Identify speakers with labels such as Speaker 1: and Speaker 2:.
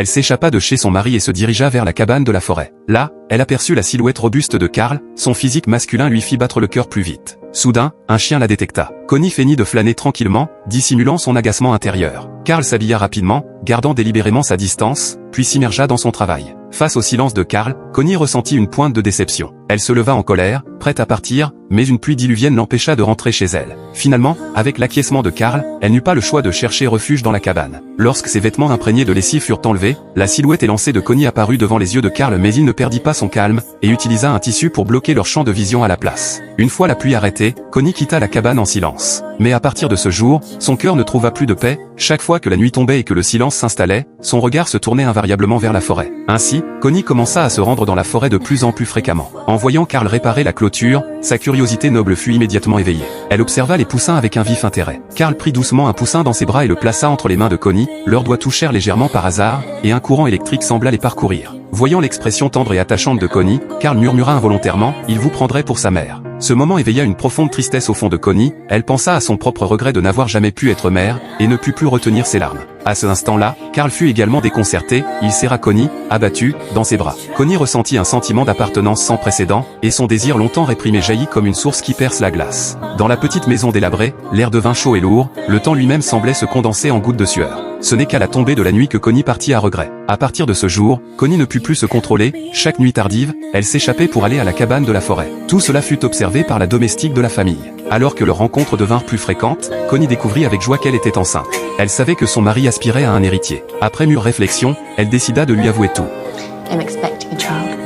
Speaker 1: Elle s'échappa de chez son mari et se dirigea vers la cabane de la forêt. Là, elle aperçut la silhouette robuste de Carl, son physique masculin lui fit battre le cœur plus vite. Soudain, un chien la détecta. Connie feignit de flâner tranquillement, dissimulant son agacement intérieur. Carl s'habilla rapidement, gardant délibérément sa distance, puis s'immergea dans son travail. Face au silence de Carl, Connie ressentit une pointe de déception. Elle se leva en colère, prête à partir, mais une pluie diluvienne l'empêcha de rentrer chez elle. Finalement, avec l'acquiescement de Carl, elle n'eut pas le choix de chercher refuge dans la cabane. Lorsque ses vêtements imprégnés de lessive furent enlevés, la silhouette élancée de Connie apparut devant les yeux de Carl, mais il ne perdit pas son calme, et utilisa un tissu pour bloquer leur champ de vision à la place. Une fois la pluie arrêtée, Connie quitta la cabane en silence. Mais à partir de ce jour, son cœur ne trouva plus de paix. Chaque fois que la nuit tombait et que le silence s'installait, son regard se tournait invariablement vers la forêt. Ainsi, Connie commença à se rendre dans la forêt de plus en plus fréquemment. En voyant Carl réparer la clôture, sa curiosité noble fut immédiatement éveillée. Elle observa les poussins avec un vif intérêt. Carl prit doucement un poussin dans ses bras et le plaça entre les mains de Connie, leurs doigts touchèrent légèrement par hasard, et un courant électrique sembla les parcourir. Voyant l'expression tendre et attachante de Connie, Carl murmura involontairement « Il vous prendrait pour sa mère ». Ce moment éveilla une profonde tristesse au fond de Connie, elle pensa à son propre regret de n'avoir jamais pu être mère, et ne put plus retenir ses larmes. À ce instant-là, Carl fut également déconcerté, il serra Connie, abattue, dans ses bras. Connie ressentit un sentiment d'appartenance sans précédent, et son désir longtemps réprimé jaillit comme une source qui perce la glace. Dans la petite maison délabrée, l'air devint chaud et lourd, le temps lui-même semblait se condenser en gouttes de sueur. Ce n'est qu'à la tombée de la nuit que Connie partit à regret. À partir de ce jour, Connie ne put plus se contrôler, chaque nuit tardive, elle s'échappait pour aller à la cabane de la forêt. Tout cela fut observé par la domestique de la famille. Alors que leurs rencontres devinrent plus fréquentes, Connie découvrit avec joie qu'elle était enceinte. Elle savait que son mari aspirait à un héritier. Après mûre réflexion, elle décida de lui avouer tout.
Speaker 2: I'm expecting a child.